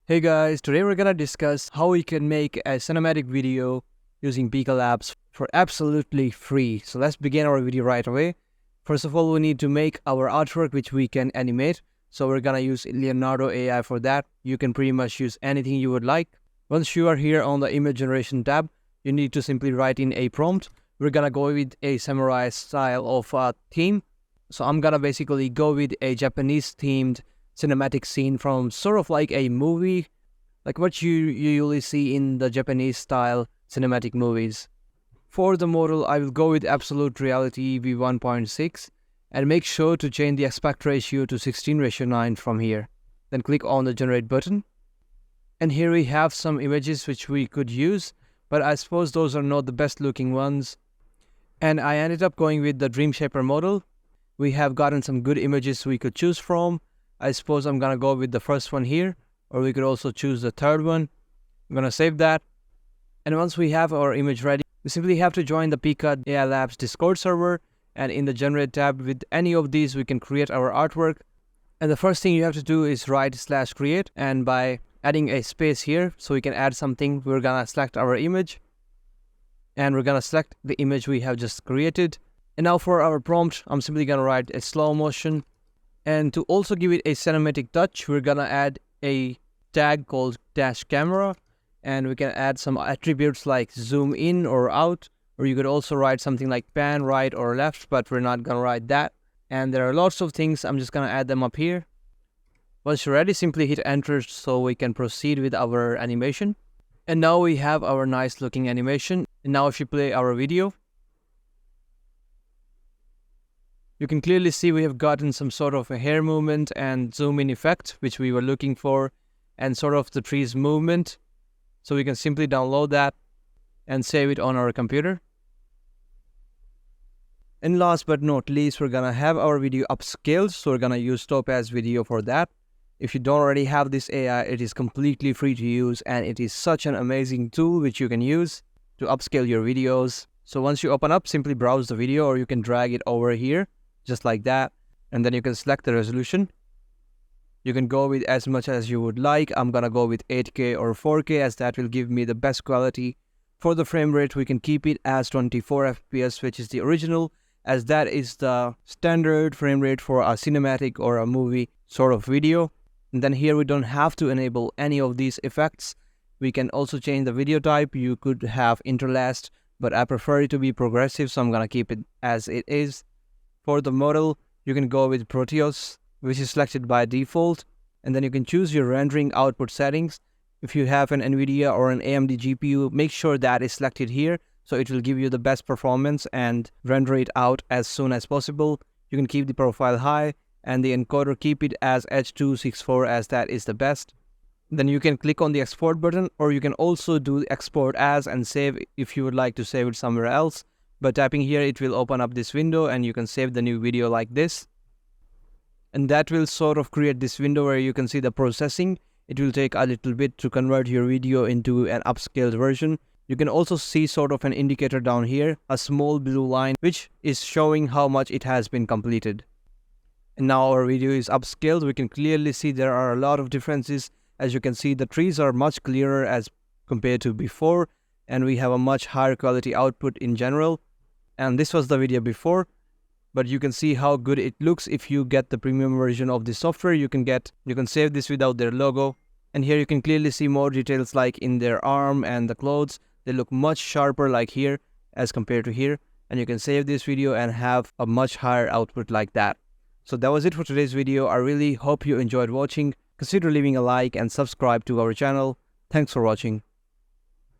Hey guys, today we're gonna discuss how we can make a cinematic video using Pika Labs for absolutely free. So let's begin our video right away. First of all, we need to make our artwork which we can animate. So we're gonna use Leonardo AI for that. You can pretty much use anything you would like. Once you are here on the image generation tab, you need to simply write in a prompt. We're gonna go with a samurai style of theme. So I'm gonna basically go with a Japanese themed cinematic scene from sort of like a movie, like what you usually see in the Japanese style cinematic movies. For the model, I will go with absolute reality v1.6 and make sure to change the aspect ratio to 16:9 from here. Then click on the generate button. And here we have some images which we could use, but I suppose those are not the best looking ones. And I ended up going with the Dream Shaper model. We have gotten some good images we could choose from. I suppose I'm gonna go with the first one here, or we could also choose the third one. I'm gonna save that. And once we have our image ready, we simply have to join the Pika AI Labs Discord server, and in the generate tab with any of these we can create our artwork. And the first thing you have to do is write /create, and by adding a space here so we can add something, we're gonna select our image and we're gonna select the image we have just created. And now for our prompt, I'm simply gonna write a slow motion. And to also give it a cinematic touch, we're gonna add a tag called dash camera, and we can add some attributes like zoom in or out, or you could also write something like pan right or left, but we're not gonna write that. And there are lots of things, I'm just gonna add them up here. Once you're ready, simply hit enter so we can proceed with our animation. And now we have our nice looking animation. And now if you play our video, you can clearly see we have gotten some sort of a hair movement and zoom in effect, which we were looking for, and sort of the trees movement. So we can simply download that and save it on our computer. And last but not least, we're gonna have our video upscaled. So we're gonna use Topaz Video for that. If you don't already have this AI, it is completely free to use, and it is such an amazing tool which you can use to upscale your videos. So once you open up, simply browse the video, or you can drag it over here, just like that, and then you can select the resolution. You can go with as much as you would like. I'm gonna go with 8K or 4K, as that will give me the best quality. For the frame rate, we can keep it as 24 FPS, which is the original, as that is the standard frame rate for a cinematic or a movie sort of video. And then here we don't have to enable any of these effects. We can also change the video type. You could have interlaced, but I prefer it to be progressive, so I'm gonna keep it as it is. For the model, you can go with Proteus, which is selected by default, and then you can choose your rendering output settings. If you have an NVIDIA or an AMD GPU, make sure that is selected here, so it will give you the best performance and render it out as soon as possible. You can keep the profile high, and the encoder keep it as H.264, as that is the best. Then you can click on the export button, or you can also do export as and save if you would like to save it somewhere else. But tapping here, it will open up this window and you can save the new video like this. And that will sort of create this window where you can see the processing. It will take a little bit to convert your video into an upscaled version. You can also see sort of an indicator down here, a small blue line, which is showing how much it has been completed. And now our video is upscaled. We can clearly see there are a lot of differences. As you can see, the trees are much clearer as compared to before, and we have a much higher quality output in general. And this was the video before, but you can see how good it looks. If you get the premium version of the software, you can save this without their logo. And here you can clearly see more details like in their arm and the clothes. They look much sharper like here as compared to here. And you can save this video and have a much higher output like that. So that was it for today's video. I really hope you enjoyed watching. Consider leaving a like and subscribe to our channel. Thanks for watching.